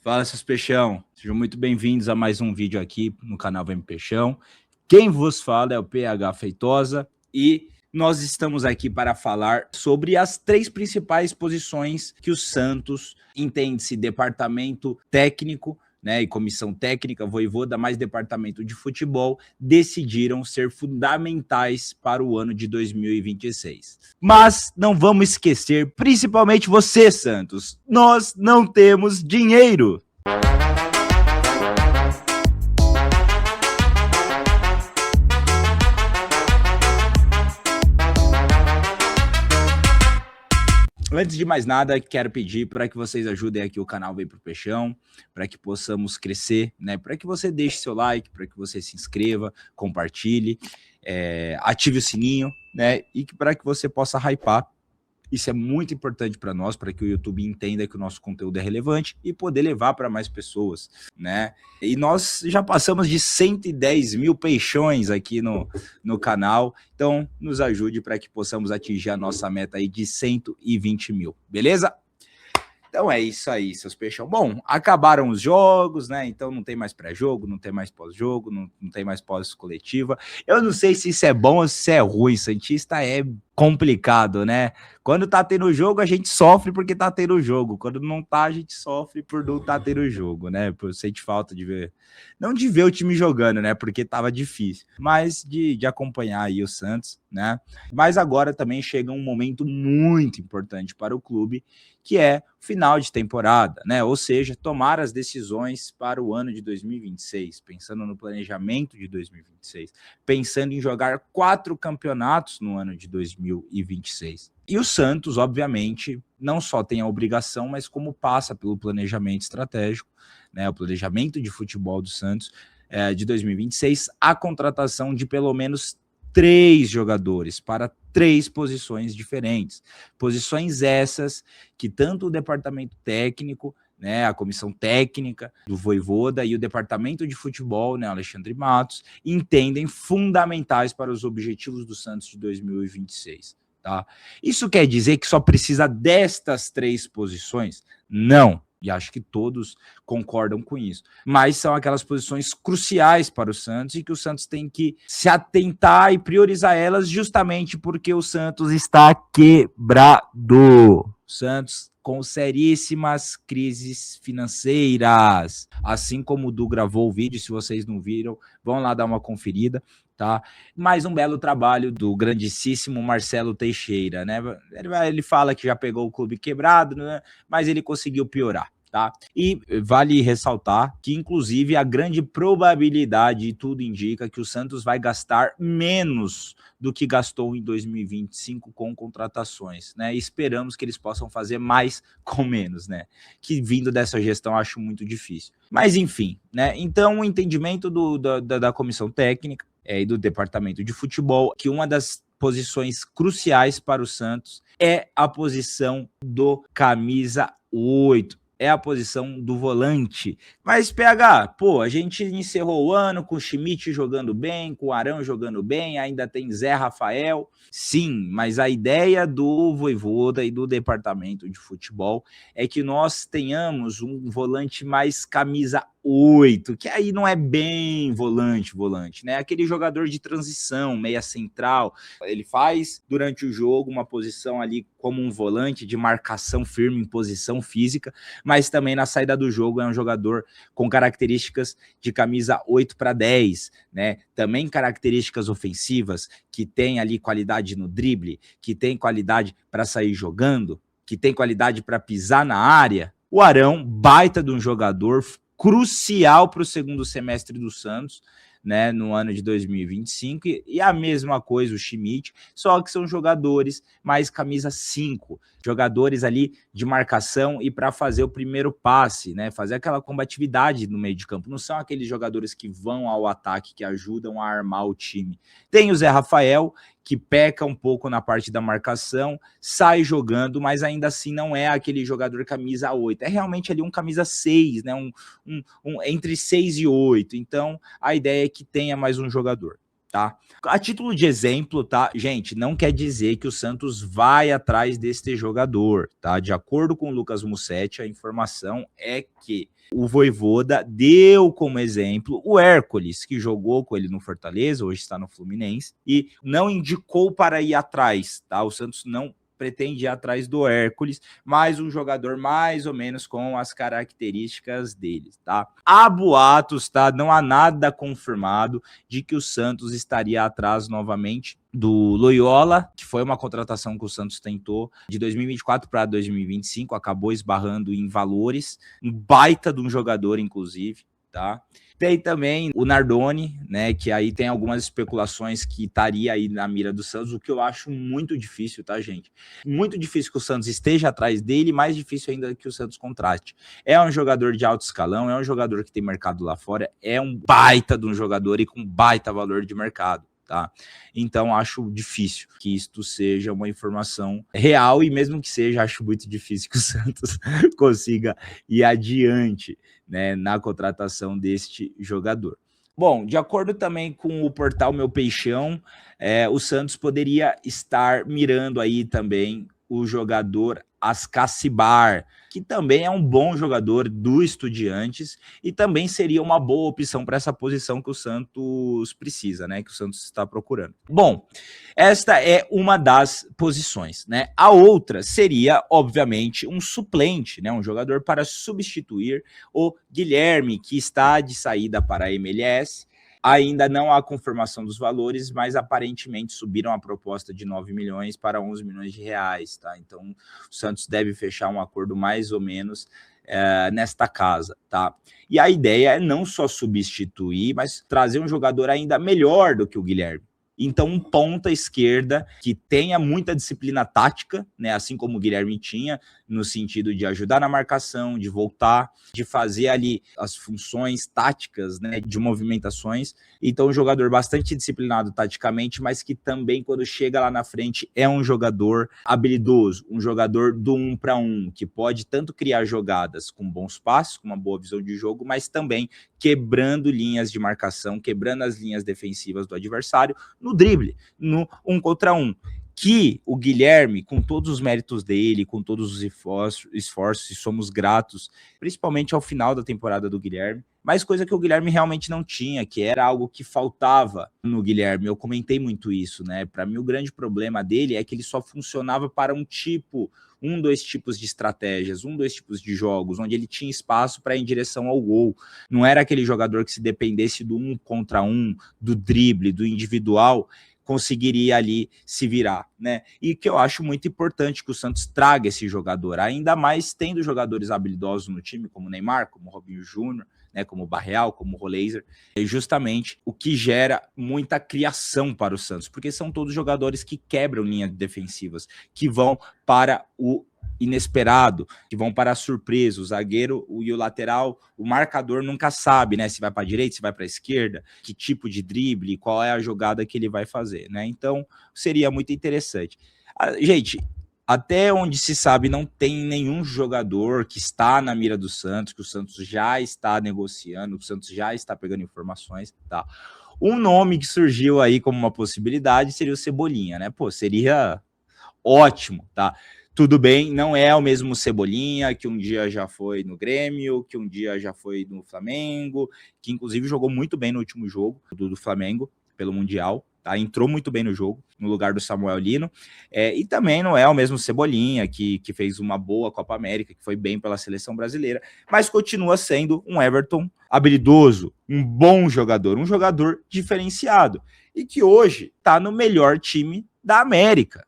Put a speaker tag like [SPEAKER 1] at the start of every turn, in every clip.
[SPEAKER 1] Fala, seus peixão. Sejam muito bem-vindos a mais um vídeo aqui no canal Vem Peixão. Quem vos fala é o PH Feitosa e nós estamos aqui para falar sobre as 3 principais posições que o Santos, entende-se departamento técnico, né, e comissão técnica, Vojvoda, mais departamento de futebol, decidiram ser fundamentais para o ano de 2026. Mas não vamos esquecer, principalmente você, Santos, nós não temos dinheiro. Antes de mais nada, quero pedir para que vocês ajudem aqui o canal Vem Pro Peixão, para que possamos crescer, né? Para que você deixe seu like, para que você se inscreva, compartilhe, ative o sininho, né? E para que você possa hypar. Isso é muito importante para nós, para que o YouTube entenda que o nosso conteúdo é relevante e poder levar para mais pessoas, né? E nós já passamos de 110 mil peixões aqui no canal, então nos ajude para que possamos atingir a nossa meta aí de 120 mil, beleza? Então é isso aí, seus peixão. Bom, acabaram os jogos, né? Então não tem mais pré-jogo, não tem mais pós-jogo, não tem mais pós-coletiva. Eu não sei se isso é bom ou se isso é ruim. Santista é complicado, né? Quando tá tendo jogo, a gente sofre porque tá tendo jogo. Quando não tá, a gente sofre por não tá tendo jogo, né? Eu sente falta de ver. Não de ver o time jogando, né? Porque tava difícil. Mas de acompanhar aí o Santos, né? Mas agora também chega um momento muito importante para o clube, que é o final de temporada, né? Ou seja, tomar as decisões para o ano de 2026, pensando no planejamento de 2026, pensando em jogar 4 campeonatos no ano de 2026. E o Santos, obviamente, não só tem a obrigação, mas como passa pelo planejamento estratégico, né? O planejamento de futebol do Santos de 2026, a contratação de pelo menos 3 jogadores para 3 posições diferentes. Posições essas que tanto o departamento técnico, né, a comissão técnica do Vojvoda e o departamento de futebol, né, Alexandre Matos, entendem fundamentais para os objetivos do Santos de 2026. Tá? Isso quer dizer que só precisa destas 3 posições? Não. E acho que todos concordam com isso. Mas são aquelas posições cruciais para o Santos e que o Santos tem que se atentar e priorizar elas justamente porque o Santos está quebrado. O Santos com seríssimas crises financeiras. Assim como o Du gravou o vídeo, se vocês não viram, vão lá dar uma conferida. Tá? Mais um belo trabalho do grandíssimo Marcelo Teixeira, né? Ele fala que já pegou o clube quebrado, né? Mas ele conseguiu piorar, tá? E vale ressaltar que, inclusive, a grande probabilidade, e tudo indica, que o Santos vai gastar menos do que gastou em 2025 com contratações, né? E esperamos que eles possam fazer mais com menos, né? Que vindo dessa gestão acho muito difícil. Mas enfim, né? Então o entendimento da comissão técnica e do departamento de futebol, que uma das posições cruciais para o Santos é a posição do camisa 8, é a posição do volante. Mas, PH, pô, a gente encerrou o ano com o Schmidt jogando bem, com o Arão jogando bem, ainda tem Zé Rafael. Sim, mas a ideia do Vojvoda e do departamento de futebol é que nós tenhamos um volante mais camisa 8, que aí não é bem volante, né? Aquele jogador de transição, meia central. Ele faz durante o jogo uma posição ali como um volante de marcação firme em posição física, mas também na saída do jogo é um jogador com características de camisa 8 para 10, né? Também características ofensivas, que tem ali qualidade no drible, que tem qualidade para sair jogando, que tem qualidade para pisar na área. O Arão, baita de um jogador, crucial para o segundo semestre do Santos, né, no ano de 2025, e a mesma coisa o Schmidt, só que são jogadores mais camisa 5, jogadores ali de marcação e para fazer o primeiro passe, né, fazer aquela combatividade no meio de campo. Não são aqueles jogadores que vão ao ataque, que ajudam a armar o time. Tem o Zé Rafael, que peca um pouco na parte da marcação, sai jogando, mas ainda assim não é aquele jogador camisa 8, é realmente ali um camisa 6, né, entre 6 e 8, então a ideia é que tenha mais um jogador. tá? A título de exemplo, tá? Gente, não quer dizer que o Santos vai atrás deste jogador, tá? De acordo com o Lucas Mussetti, a informação é que o Vojvoda deu como exemplo o Hércules, que jogou com ele no Fortaleza, hoje está no Fluminense, e não indicou para ir atrás, tá? O Santos não pretende ir atrás do Hércules, mas um jogador mais ou menos com as características dele, tá? Há boatos, tá? Não há nada confirmado de que o Santos estaria atrás novamente do Loyola, que foi uma contratação que o Santos tentou de 2024 para 2025, acabou esbarrando em valores, um baita de um jogador, inclusive, tá? Tem também o Nardoni, né, que aí tem algumas especulações que estaria aí na mira do Santos, o que eu acho muito difícil, tá, gente? Muito difícil que o Santos esteja atrás dele, mais difícil ainda que o Santos contrate. É um jogador de alto escalão, é um jogador que tem mercado lá fora, é um baita de um jogador e com baita valor de mercado. Tá? Então, acho difícil que isto seja uma informação real, e mesmo que seja, acho muito difícil que o Santos consiga ir adiante, né, na contratação deste jogador. Bom, de acordo também com o portal Meu Peixão, o Santos poderia estar mirando aí também o jogador Ascacibar, que também é um bom jogador do Estudiantes e também seria uma boa opção para essa posição que o Santos precisa, né? Que o Santos está procurando. Bom, esta é uma das posições, né? A outra seria, obviamente, um suplente, né? Um jogador para substituir o Guilherme, que está de saída para a MLS. Ainda não há confirmação dos valores, mas aparentemente subiram a proposta de 9 milhões para 11 milhões de reais, tá? Então, o Santos deve fechar um acordo mais ou menos nesta casa, tá? E a ideia é não só substituir, mas trazer um jogador ainda melhor do que o Guilherme. Então, um ponta esquerda que tenha muita disciplina tática, né? Assim como o Guilherme tinha, no sentido de ajudar na marcação, de voltar, de fazer ali as funções táticas, né? De movimentações. Então, um jogador bastante disciplinado taticamente, mas que também, quando chega lá na frente, é um jogador habilidoso, um jogador do 1 para 1, que pode tanto criar jogadas com bons passos, com uma boa visão de jogo, mas também quebrando linhas de marcação, quebrando as linhas defensivas do adversário, no drible, no 1 contra 1. Que o Guilherme, com todos os méritos dele, com todos os esforços, e somos gratos, principalmente ao final da temporada do Guilherme, mas coisa que o Guilherme realmente não tinha, que era algo que faltava no Guilherme. Eu comentei muito isso, né? Para mim, o grande problema dele é que ele só funcionava para dois tipos de estratégias, dois tipos de jogos, onde ele tinha espaço para ir em direção ao gol. Não era aquele jogador que, se dependesse do 1 contra 1, do drible, do individual, conseguiria ali se virar, né? E que eu acho muito importante que o Santos traga esse jogador, ainda mais tendo jogadores habilidosos no time, como o Neymar, como o Robinho Júnior, né, como o Barreal, como o Roleiser, é justamente o que gera muita criação para o Santos, porque são todos jogadores que quebram linhas defensivas, que vão para o inesperado, que vão para a surpresa. O zagueiro e o lateral, o marcador nunca sabe, né, se vai para a direita, se vai para a esquerda, que tipo de drible, qual é a jogada que ele vai fazer, né? Então, seria muito interessante. Gente, até onde se sabe, não tem nenhum jogador que está na mira do Santos, que o Santos já está negociando, que o Santos já está pegando informações, tá? Um nome que surgiu aí como uma possibilidade seria o Cebolinha, né? Pô, seria ótimo, tá? Tudo bem, não é o mesmo Cebolinha, que um dia já foi no Grêmio, que um dia já foi no Flamengo, que inclusive jogou muito bem no último jogo do Flamengo, pelo Mundial, tá? Entrou muito bem no jogo, no lugar do Samuel Lino, e também não é o mesmo Cebolinha, que fez uma boa Copa América, que foi bem pela seleção brasileira, mas continua sendo um Everton habilidoso, um bom jogador, um jogador diferenciado, e que hoje está no melhor time da América.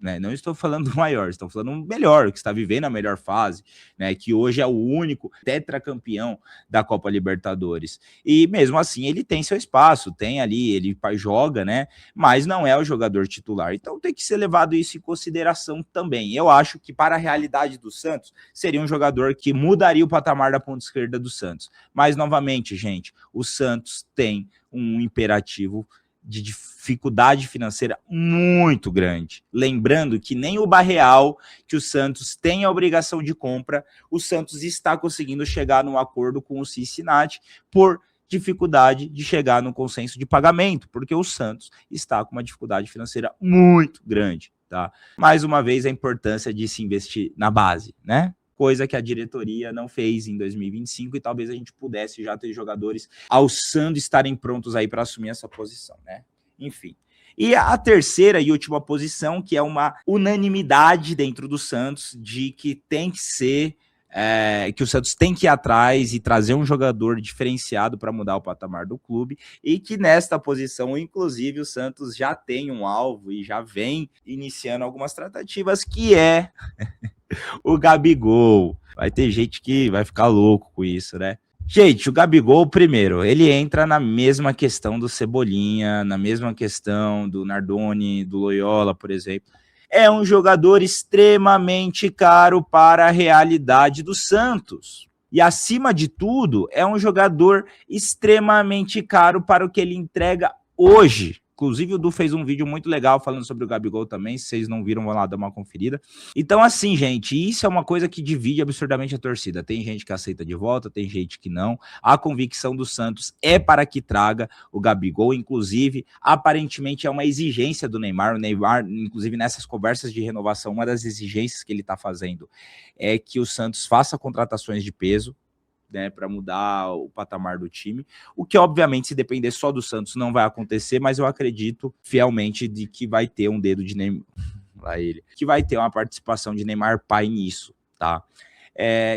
[SPEAKER 1] Né? Não estou falando do maior, estou falando do melhor, que está vivendo a melhor fase, né? Que hoje é o único tetracampeão da Copa Libertadores. E mesmo assim ele tem seu espaço, tem ali, ele joga, né? Mas não é o jogador titular. Então tem que ser levado isso em consideração também. Eu acho que para a realidade do Santos, seria um jogador que mudaria o patamar da ponta esquerda do Santos. Mas novamente, gente, o Santos tem um imperativo de dificuldade financeira muito grande. Lembrando que nem o Barreal, que o Santos tem a obrigação de compra, o Santos está conseguindo chegar num acordo com o Cincinnati por dificuldade de chegar no consenso de pagamento, porque o Santos está com uma dificuldade financeira muito grande, tá? Mais uma vez, a importância de se investir na base, né? Coisa que a diretoria não fez em 2025 e talvez a gente pudesse já ter jogadores alçando, estarem prontos aí para assumir essa posição, né? Enfim. E a terceira e última posição, que é uma unanimidade dentro do Santos de que tem que ser, que o Santos tem que ir atrás e trazer um jogador diferenciado para mudar o patamar do clube, e que nesta posição, inclusive, o Santos já tem um alvo e já vem iniciando algumas tratativas, que é o Gabigol. Vai ter gente que vai ficar louco com isso, né? Gente, o Gabigol, primeiro, ele entra na mesma questão do Cebolinha, na mesma questão do Nardoni, do Loyola, por exemplo. É um jogador extremamente caro para a realidade do Santos. E, acima de tudo, é um jogador extremamente caro para o que ele entrega hoje. Inclusive, o Du fez um vídeo muito legal falando sobre o Gabigol também. Se vocês não viram, vão lá dar uma conferida. Então, assim, gente, isso é uma coisa que divide absurdamente a torcida. Tem gente que aceita de volta, tem gente que não. A convicção do Santos é para que traga o Gabigol. Inclusive, aparentemente é uma exigência do Neymar. O Neymar, inclusive, nessas conversas de renovação, uma das exigências que ele está fazendo é que o Santos faça contratações de peso, né, para mudar o patamar do time, o que obviamente, se depender só do Santos, não vai acontecer, mas eu acredito fielmente de que vai ter um dedo de Neymar, que vai ter uma participação de Neymar pai nisso, tá?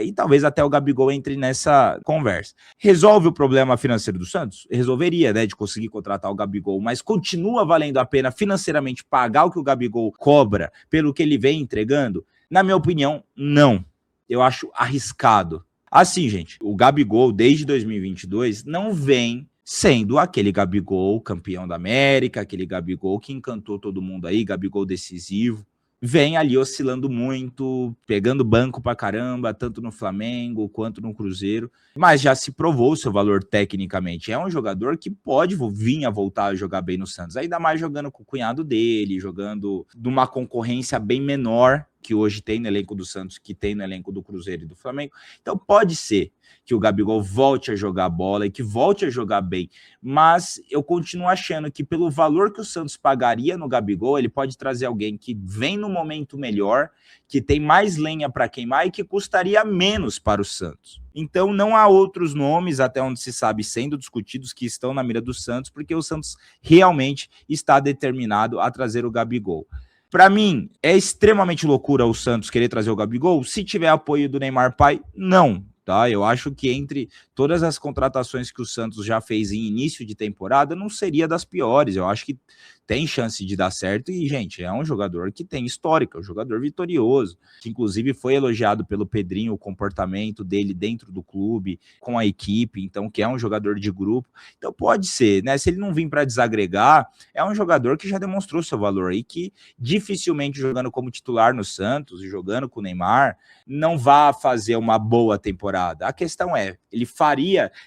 [SPEAKER 1] E talvez até o Gabigol entre nessa conversa. Resolve o problema financeiro do Santos? Resolveria, né, de conseguir contratar o Gabigol, mas continua valendo a pena financeiramente pagar o que o Gabigol cobra pelo que ele vem entregando? Na minha opinião, não. Eu acho arriscado. Assim, gente, o Gabigol, desde 2022, não vem sendo aquele Gabigol campeão da América, aquele Gabigol que encantou todo mundo aí, Gabigol decisivo. Vem ali oscilando muito, pegando banco pra caramba, tanto no Flamengo quanto no Cruzeiro, mas já se provou o seu valor tecnicamente. É um jogador que pode vir a voltar a jogar bem no Santos, ainda mais jogando com o cunhado dele, jogando numa concorrência bem menor que hoje tem no elenco do Santos, que tem no elenco do Cruzeiro e do Flamengo. Então pode ser que o Gabigol volte a jogar bola e que volte a jogar bem, mas eu continuo achando que pelo valor que o Santos pagaria no Gabigol, ele pode trazer alguém que vem no momento melhor, que tem mais lenha para queimar e que custaria menos para o Santos. Então não há outros nomes, até onde se sabe, sendo discutidos, que estão na mira do Santos, porque o Santos realmente está determinado a trazer o Gabigol. Para mim, é extremamente loucura o Santos querer trazer o Gabigol. Se tiver apoio do Neymar pai, não. Tá? Eu acho que entre todas as contratações que o Santos já fez em início de temporada, não seria das piores. Eu acho que tem chance de dar certo e, gente, é um jogador que tem histórica, um jogador vitorioso, que inclusive foi elogiado pelo Pedrinho, o comportamento dele dentro do clube, com a equipe, então, que é um jogador de grupo. Então pode ser, né? Se ele não vir para desagregar, é um jogador que já demonstrou seu valor e que dificilmente jogando como titular no Santos e jogando com o Neymar, não vá fazer uma boa temporada. A questão é, ele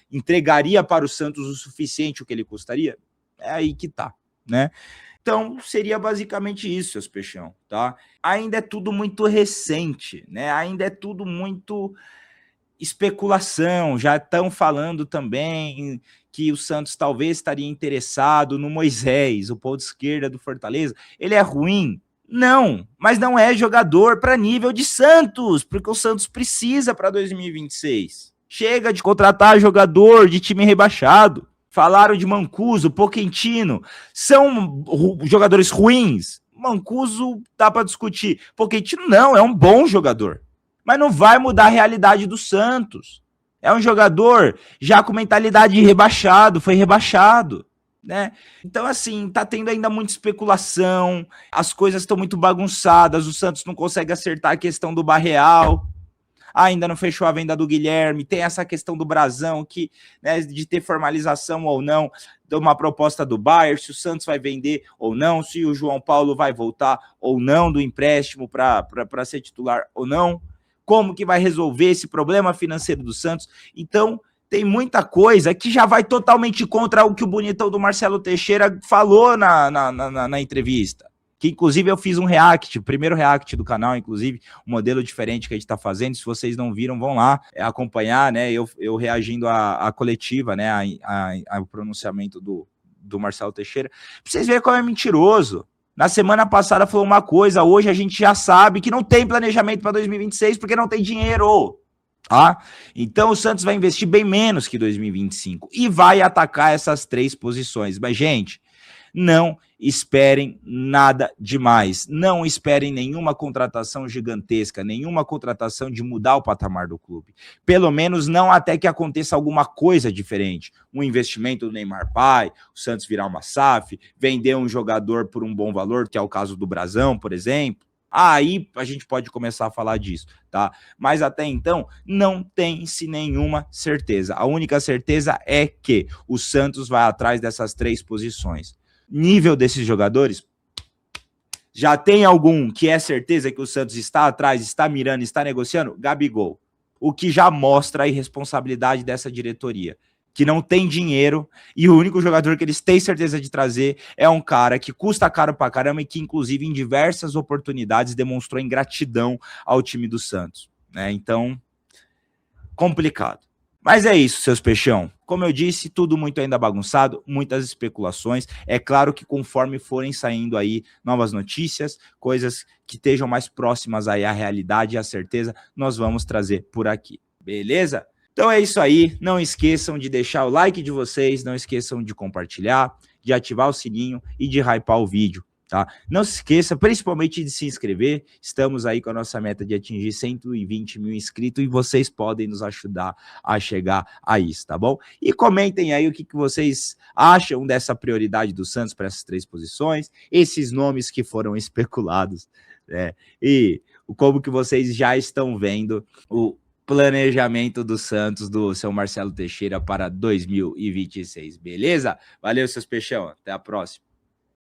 [SPEAKER 1] entregaria para o Santos o suficiente o que ele custaria? É aí que tá, né? Então, seria basicamente isso, seus peixão, tá? Ainda é tudo muito recente, né? Ainda é tudo muito especulação. Já estão falando também que o Santos talvez estaria interessado no Moisés, o ponto esquerda do Fortaleza. Ele é ruim? Não, mas não é jogador para nível de Santos, porque o Santos precisa para 2026. Chega de contratar jogador de time rebaixado. Falaram de Mancuso, Pochettino, são jogadores ruins. Mancuso dá para discutir. Pochettino não, é um bom jogador, mas não vai mudar a realidade do Santos. É um jogador já com mentalidade de rebaixado, foi rebaixado, né? Então, assim, tá tendo ainda muita especulação, as coisas estão muito bagunçadas, o Santos não consegue acertar a questão do Barreal, ainda não fechou a venda do Guilherme, tem essa questão do Brasão, que, né, de ter formalização ou não de uma proposta do Bayern, se o Santos vai vender ou não, se o João Paulo vai voltar ou não do empréstimo para ser titular ou não, como que vai resolver esse problema financeiro do Santos. Então, tem muita coisa que já vai totalmente contra o que o bonitão do Marcelo Teixeira falou na entrevista. que inclusive eu fiz um react, o primeiro react do canal, inclusive, um modelo diferente que a gente está fazendo. Se vocês não viram, vão lá acompanhar, né? Eu reagindo à coletiva, né? Ao pronunciamento do Marcelo Teixeira, pra vocês verem como é mentiroso. Na semana passada falou uma coisa, hoje a gente já sabe que não tem planejamento para 2026 porque não tem dinheiro. Tá? Então o Santos vai investir bem menos que 2025 e vai atacar essas 3 posições. Mas, gente, não esperem nada demais. Não esperem nenhuma contratação gigantesca, nenhuma contratação de mudar o patamar do clube. Pelo menos não até que aconteça alguma coisa diferente. Um investimento do Neymar Pai, o Santos virar uma SAF, vender um jogador por um bom valor, que é o caso do Brasão, por exemplo. Aí a gente pode começar a falar disso, tá? Mas até então, não tem-se nenhuma certeza. A única certeza é que o Santos vai atrás dessas 3 posições. Nível desses jogadores, já tem algum que é certeza que o Santos está atrás, está mirando, está negociando? Gabigol. O que já mostra a irresponsabilidade dessa diretoria, que não tem dinheiro, e o único jogador que eles têm certeza de trazer é um cara que custa caro pra caramba e que, inclusive, em diversas oportunidades demonstrou ingratidão ao time do Santos, né? Então, complicado. Mas é isso, seus peixão. Como eu disse, tudo muito ainda bagunçado, muitas especulações. É claro que conforme forem saindo aí novas notícias, coisas que estejam mais próximas aí à realidade e à certeza, nós vamos trazer por aqui. Beleza? Então é isso aí. Não esqueçam de deixar o like de vocês, não esqueçam de compartilhar, de ativar o sininho e de hypar o vídeo. Tá? Não se esqueça, principalmente, de se inscrever. Estamos aí com a nossa meta de atingir 120 mil inscritos e vocês podem nos ajudar a chegar a isso, tá bom? E comentem aí o que vocês acham dessa prioridade do Santos para essas 3 posições, esses nomes que foram especulados, né? E como que vocês já estão vendo o planejamento do Santos, do seu Marcelo Teixeira para 2026, beleza? Valeu, seus peixão, até a próxima.